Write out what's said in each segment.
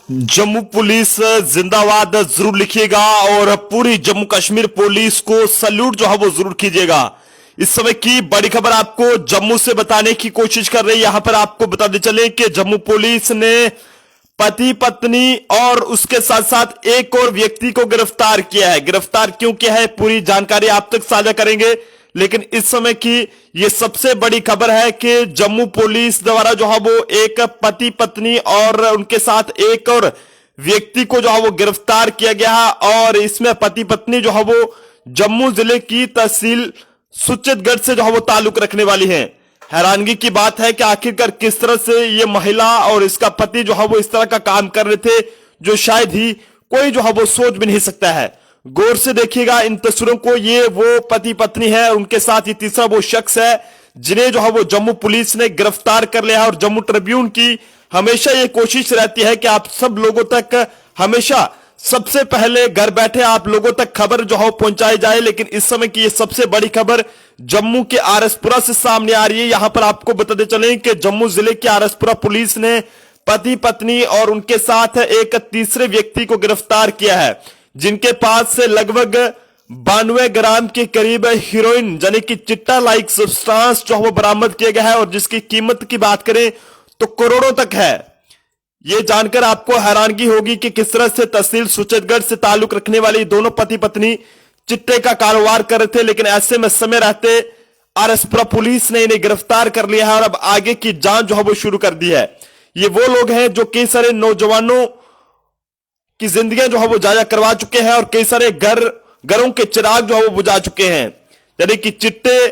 Jammu police जिंदाबाद जरूर लिखिएगा और पूरी जम्मू कश्मीर पुलिस को सल्यूट जो है वो जरूर कीजिएगा। इस समय की बड़ी खबर आपको जम्मू से बताने की कोशिश कर रही है। यहां पर आपको बताते चले कि जम्मू पुलिस ने पति पत्नी और उसके साथ साथ एक और व्यक्ति को गिरफ्तार किया है। गिरफ्तार क्यों किया है पूरी जानकारी आप तक साझा करेंगे, लेकिन इस समय की यह सबसे बड़ी खबर है कि जम्मू पुलिस द्वारा जो है वो एक पति पत्नी और उनके साथ एक और व्यक्ति को जो है वो गिरफ्तार किया गया है। और इसमें पति पत्नी जो है वो जम्मू जिले की तहसील सुचेतगढ़ से जो है वो ताल्लुक रखने वाली है। हैरानगी की बात है कि आखिरकार किस तरह से ये महिला और इसका पति जो है वो इस तरह का काम कर रहे थे जो शायद ही कोई जो है वो सोच भी नहीं सकता है। गौर से देखिएगा इन तस्वीरों को। ये वो पति पत्नी है, उनके साथ ये तीसरा वो शख्स है जिन्हें जो है वो जम्मू पुलिस ने गिरफ्तार कर लिया है। और जम्मू ट्रिब्यून की हमेशा ये कोशिश रहती है कि आप सब लोगों तक हमेशा सबसे पहले घर बैठे आप लोगों तक खबर जो है पहुंचाई जाए, लेकिन इस समय की ये सबसे बड़ी खबर जम्मू के आरएसपुरा से सामने आ रही है। यहां पर आपको बताते चले कि जम्मू जिले के आरएसपुरा पुलिस ने पति पत्नी और उनके साथ एक तीसरे व्यक्ति को गिरफ्तार किया है, जिनके पास से लगभग 92 ग्राम के करीब हीरोइन यानी कि चिट्टा लाइक सब्सटेंस जो वो बरामद किया गया है और जिसकी कीमत की बात करें तो करोड़ों तक है। यह जानकर आपको हैरानगी होगी कि किस तरह से तहसील सुचेतगढ़ से ताल्लुक रखने वाले दोनों पति पत्नी चिट्टे का कारोबार कर रहे थे, लेकिन ऐसे में समय रहते आरएसपुरा पुलिस ने इन्हें गिरफ्तार कर लिया है और अब आगे की जांच जो है वो शुरू कर दी है। ये वो लोग हैं जो कई सारे नौजवानों की जिंदगी जो है वो जाया करवा चुके हैं और कई सारे घरों के चिराग जो है वो बुझा चुके हैं। यानी कि चिट्टे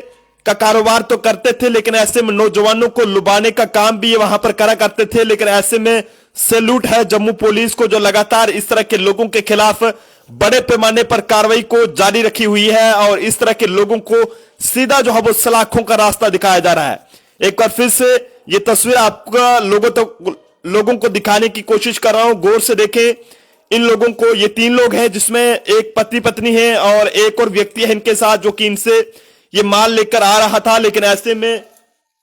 का कारोबार तो करते थे, लेकिन ऐसे में नौजवानों को लुभाने का काम भी ये वहां पर करा करते थे। लेकिन ऐसे में सैल्यूट है जम्मू पुलिस को जो लगातार इस तरह के लोगों के खिलाफ बड़े पैमाने पर कार्रवाई को जारी रखी हुई है और इस तरह के लोगों को सीधा जो है वो सलाखों का रास्ता दिखाया जा रहा है। एक बार फिर से ये तस्वीर आपका लोगों को दिखाने की कोशिश कर रहा हूं। गौर से देखें इन लोगों को। ये 3 लोग हैं जिसमें एक पति पत्नी है और एक और व्यक्ति है इनके साथ जो कि इनसे ये माल लेकर आ रहा था, लेकिन ऐसे में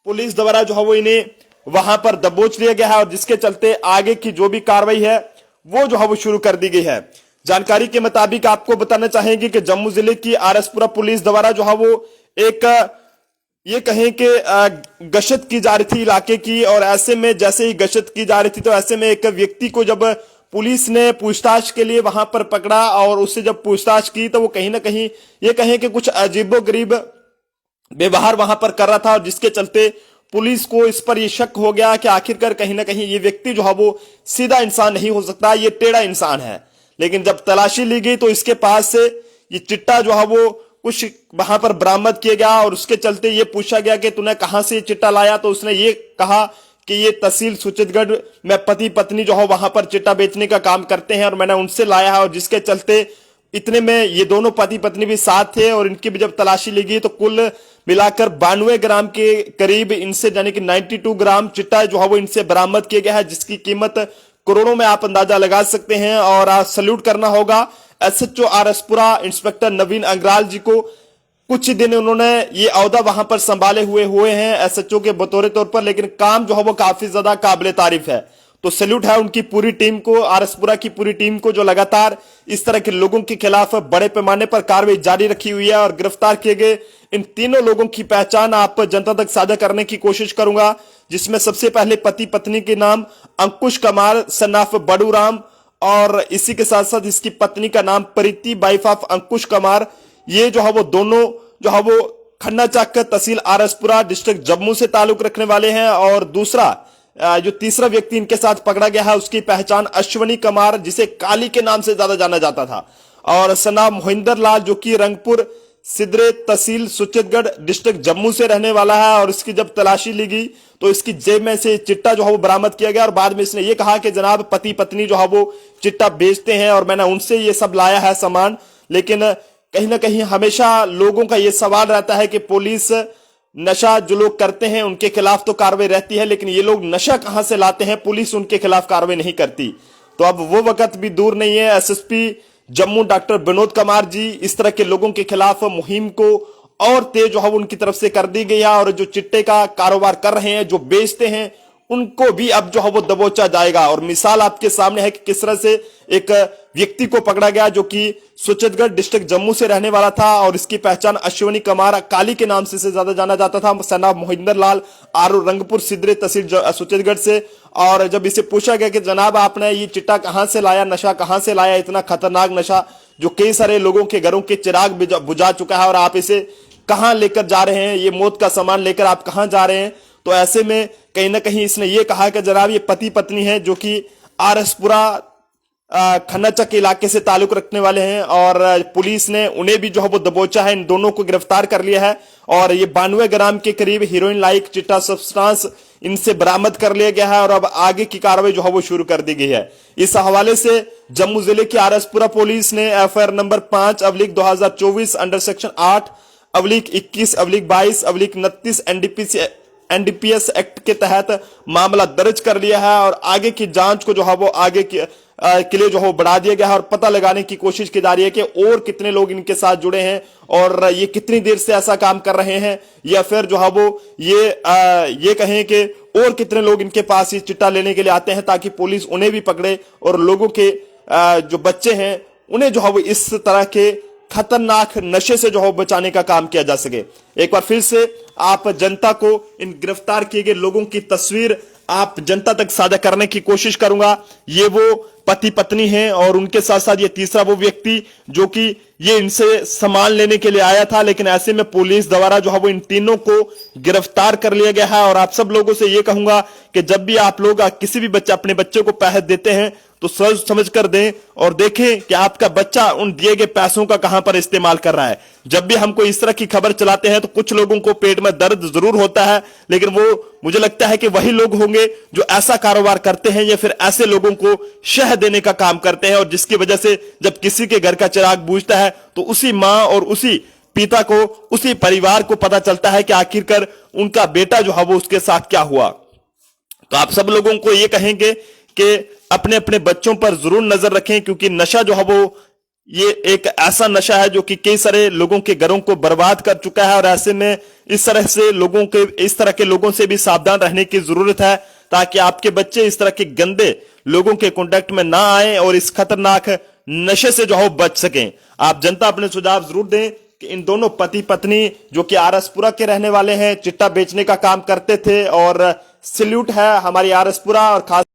पुलिस द्वारा जो है वो इन्हें वहां पर दबोच लिया गया है और जिसके चलते आगे की जो भी कार्रवाई है वो जो है वो शुरू कर दी गई है। जानकारी के मुताबिक आपको बताना चाहेंगे कि जम्मू जिले की आरएसपुरा पुलिस द्वारा जो है वो एक ये कहें कि गश्त की जा रही थी इलाके की, और ऐसे में जैसे ही गश्त की जा रही थी तो ऐसे में एक व्यक्ति को जब पुलिस ने पूछताछ के लिए वहां पर पकड़ा और उससे जब पूछताछ की तो वो कहीं ना कहीं ये कहें कि कुछ अजीबोगरीब व्यवहार वहां पर कर रहा था और जिसके चलते पुलिस को इस पर यह शक हो गया कि आखिरकार कहीं ना कहीं ये व्यक्ति जो है वो सीधा इंसान नहीं हो सकता, ये टेढ़ा इंसान है। लेकिन जब तलाशी ली गई तो इसके पास से ये चिट्टा जो है वो कुछ वहां पर बरामद किया गया और उसके चलते ये पूछा गया कि तूने कहां से ये चिट्टा लाया, तो उसने ये कहा कि ये तहसील सुचेतगढ़ में पति पत्नी जो है वहां पर चिट्टा बेचने का काम करते हैं और मैंने उनसे लाया है। और जिसके चलते इतने में ये दोनों पति पत्नी भी साथ थे और इनकी भी जब तलाशी ली गई तो कुल मिलाकर 92 ग्राम के करीब इनसे यानी कि 92 ग्राम चिट्टा जो है वो इनसे बरामद किया गया है, जिसकी कीमत करोड़ों में आप अंदाजा लगा सकते हैं। और आज सल्यूट करना होगा एसएचओ आरएसपुरा इंस्पेक्टर नवीन अंग्राल जी को। कुछ ही दिन उन्होंने ये औहदा वहां पर संभाले हुए हैं एसएचओ के बतौर तौर पर, लेकिन काम जो है वो काफी ज्यादा काबिले तारीफ है। तो सैल्यूट है उनकी पूरी टीम को, आरएसपुरा की पूरी टीम को जो लगातार इस तरह के लोगों के खिलाफ बड़े पैमाने पर कार्रवाई जारी रखी हुई है। और गिरफ्तार किए गए इन तीनों लोगों की पहचान आप जनता तक साझा करने की कोशिश करूंगा, जिसमें सबसे पहले पति पत्नी के नाम अंकुश कुमार सन्नाफ बड़ू राम और इसी के साथ साथ इसकी पत्नी का नाम प्रीति वाइफ ऑफ अंकुश कुमार। ये जो है वो दोनों जो है वो खन्ना चक तहसील आरएसपुरा डिस्ट्रिक्ट जम्मू से ताल्लुक रखने वाले हैं। और दूसरा जो तीसरा व्यक्ति इनके साथ पकड़ा गया है उसकी पहचान अश्वनी कुमार जिसे काली के नाम से ज्यादा जाना जाता था और सना मोहिंदर लाल जो कि रंगपुर सिदरे तहसील सुचेतगढ़ डिस्ट्रिक्ट जम्मू से रहने वाला है। और इसकी जब तलाशी ली गई तो इसकी जेब में से चिट्टा जो है वो बरामद किया गया और बाद में इसने ये कहा कि जनाब पति पत्नी जो है वो चिट्टा बेचते हैं और मैंने उनसे ये सब लाया है सामान। लेकिन कहीं ना कहीं हमेशा लोगों का ये सवाल रहता है कि पुलिस नशा जो लोग करते हैं उनके खिलाफ तो कार्रवाई रहती है, लेकिन ये लोग नशा कहां से लाते हैं, पुलिस उनके खिलाफ कार्रवाई नहीं करती। तो अब वो वक्त भी दूर नहीं है। एसएसपी जम्मू डॉक्टर विनोद कुमार जी इस तरह के लोगों के खिलाफ मुहिम को और तेज जो है उनकी तरफ से कर दी गई है और जो चिट्टे का कारोबार कर रहे हैं, जो बेचते हैं, उनको भी अब जो है वो दबोचा जाएगा। और मिसाल आपके सामने है कि किस तरह से एक व्यक्ति को पकड़ा गया जो कि सुचेतगढ़ डिस्ट्रिक्ट जम्मू से रहने वाला था और इसकी पहचान अश्विनी कुमार काली के नाम से ज्यादा जाना जाता था। सना मोहिंदर लाल आरू रंगपुर सिदरे तहसील सुचेतगढ़ से। और जब इसे पूछा गया कि जनाब आपने ये चिट्टा कहां से लाया, नशा कहां से लाया, इतना खतरनाक नशा जो कई सारे लोगों के घरों के चिराग बुझा चुका है, और आप इसे कहां लेकर जा रहे हैं, ये मौत का सामान लेकर आप कहां जा रहे हैं। तो ऐसे में कहीं ना कहीं इसने ये कहा कि जनाब ये पति पत्नी है जो कि आरएसपुरा खन्नाचक इलाके से ताल्लुक रखने वाले हैं, और पुलिस ने उन्हें भी जो है वो दबोचा है, इन दोनों को गिरफ्तार कर लिया है। और ये 92 ग्राम के करीब हीरोइन लाइक चिट्टा सब्सटेंस इनसे बरामद कर लिया गया है, और अब आगे की कार्रवाई जो है वो शुरू कर दी गई है। इस हवाले से जम्मू जिले की आरएसपुरा पुलिस ने FIR number 5/2024 under section 8/21/22/29 NDPS act के तहत मामला दर्ज कर लिया है, और आगे की जांच को जो है वो आगे के लिए जो है बढ़ा दिया गया है, और पता लगाने की कोशिश की जा रही है कि और कितने लोग इनके साथ जुड़े हैं और ये कितनी देर से ऐसा काम कर रहे हैं, या फिर जो है वो ये कहें कि और कितने लोग इनके पास ये चिट्टा लेने के लिए आते हैं, ताकि पुलिस उन्हें भी पकड़े और लोगों के जो बच्चे हैं उन्हें जो है वो इस तरह के खतरनाक नशे से जो है बचाने का काम किया जा सके। एक बार फिर से आप जनता को इन गिरफ्तार किए गए लोगों की तस्वीर आप जनता तक साझा करने की कोशिश करूंगा। ये वो पति पत्नी हैं, और उनके साथ साथ ये तीसरा वो व्यक्ति जो कि ये इनसे सामान लेने के लिए आया था, लेकिन ऐसे में पुलिस द्वारा जो है वो इन तीनों को गिरफ्तार कर लिया गया है। और आप सब लोगों से ये कहूंगा कि जब भी आप लोग किसी भी बच्चे अपने बच्चे को पैसे देते हैं तो सोच समझ कर दें, और देखें कि आपका बच्चा उन दिए गए पैसों का कहां पर इस्तेमाल कर रहा है। जब भी हमको इस तरह की खबर चलाते हैं तो कुछ लोगों को पेट में दर्द जरूर होता है, लेकिन वो मुझे लगता है कि वही लोग होंगे जो ऐसा कारोबार करते हैं या फिर ऐसे लोगों को शह देने का काम करते हैं, और जिसकी वजह से जब किसी के घर का चिराग बुझता है तो उसी मां और उसी पिता को, उसी परिवार को पता चलता है कि आखिरकार उनका बेटा जो है वो उसके साथ क्या हुआ। तो आप सब लोगों को ये कहेंगे कि अपने अपने बच्चों पर जरूर नजर रखें, क्योंकि नशा जो है वो ये एक ऐसा नशा है जो कि कई सारे लोगों के घरों को बर्बाद कर चुका है। और ऐसे में इस तरह के लोगों से भी सावधान रहने की जरूरत है, ताकि आपके बच्चे इस तरह के गंदे लोगों के कांटेक्ट में ना आए और इस खतरनाक नशे से जो है बच सकें। आप जनता अपने सुझाव जरूर दें कि इन दोनों पति पत्नी जो कि आरएसपुरा के रहने वाले हैं, चिट्टा बेचने का काम करते थे, और सैल्यूट है हमारी आरएसपुरा और खास